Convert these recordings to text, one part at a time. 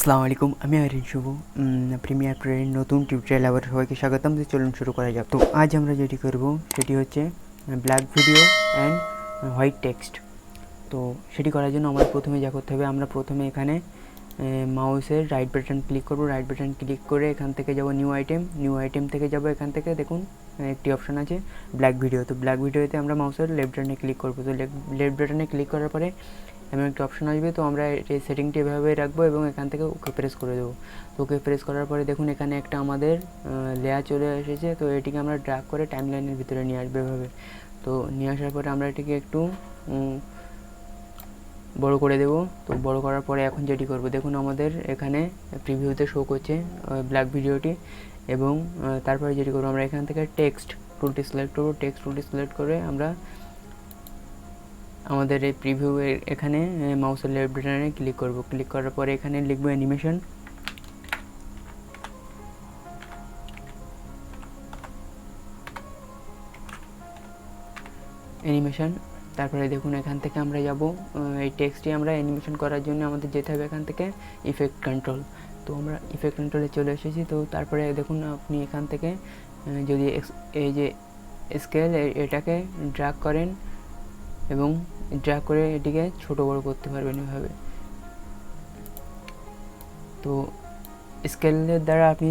আসসালামু আলাইকুম, আমি আরিন শুভ। প্রিমিয়ার প্রোয়ের নতুন টিউটোরিয়াল আবার সবাইকে স্বাগতম। তো চলুন শুরু করা যাক। তো আজ আমরা যেটি করব সেটি হচ্ছে black video and white text. তো সেটি করার জন্য আমাদের প্রথমে যা করতে হবে, আমরা প্রথমে এখানে মাউসের রাইট বাটন ক্লিক করব। রাইট বাটন ক্লিক করে এখান থেকে যাব নিউ আইটেম থেকে যাব এখান থেকে দেখুন একটি অপশান আছে ব্ল্যাক ভিডিও। তো ব্ল্যাক ভিডিওতে আমরা মাউসের লেফট বাটনে ক্লিক করব। তো লেফট বাটনে ক্লিক করার পরে এমন একটা অপশান আসবে। তো আমরা এই সেটিংটি এভাবে রাখবো এবং এখান থেকে ওকে প্রেস করে দেবো। তো ওকে প্রেস করার পরে দেখুন এখানে একটা আমাদের লেয়ার চলে এসেছে। তো এটিকে আমরা ড্র্যাগ করে টাইমলাইনের ভিতরে নিয়ে আসবো এভাবে। তো নিয়ে আসার পরে আমরা এটিকে একটু বড় করে দেব। তো বড় করার পরে এখন যেটি করব, দেখুন আমাদের এখানে প্রিভিউতে শো করছে ব্ল্যাক ভিডিওটি। এবং তারপরে যেটি করবো, আমরা এখান থেকে টেক্সট টুলটি সিলেক্ট করবো। টেক্সট টুলটি সিলেক্ট করে আমরা আমাদের এই প্রিভিউ এখানে মাউসের লেফট বাটনে ক্লিক করব। ক্লিক করার পরে এখানে লিখব অ্যানিমেশন। তারপরে দেখুন এখান থেকে আমরা যাব এই টেক্সটটি আমরা অ্যানিমেশন করার জন্য আমাদের যেতে হবে এখান থেকে ইফেক্ট কন্ট্রোল। তো আমরা ইফেক্ট কন্ট্রোলে চলে এসেছি। তো তারপরে দেখুন আপনি এখান থেকে যদি এই যে স্কেল এটাকে ড্র্যাগ করেন এবং ড্র্যাগ করে এটিকে ছোট বড় করতে পারবেন এভাবে। তো স্কেলের দ্বারা আপনি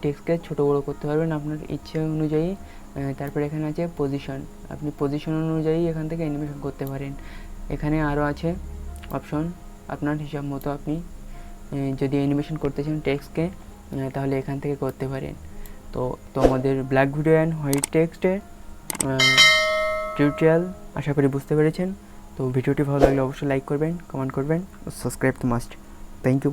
টেক্সটকে ছোট বড় করতে পারবেন আপনার ইচ্ছে অনুযায়ী। তারপরে এখানে আছে পজিশন, আপনি পজিশন অনুযায়ী এখান থেকে অ্যানিমেশন করতে পারেন। এখানে আরও আছে অপশন, আপনার হিসাব মতো আপনি যদি অ্যানিমেশন করতে চান টেক্সটকে তাহলে এখান থেকে করতে পারেন। তো আমাদের ব্ল্যাক ভিডিও অ্যান্ড হোয়াইট টেক্সটের টিউটোরিয়াল আশা করি বুঝতে পেরেছেন। তো ভিডিওটি ভালো লাগলে অবশ্যই লাইক করবেন, কমেন্ট করবেন, সাবস্ক্রাইব তো মাস্ট। Thank you.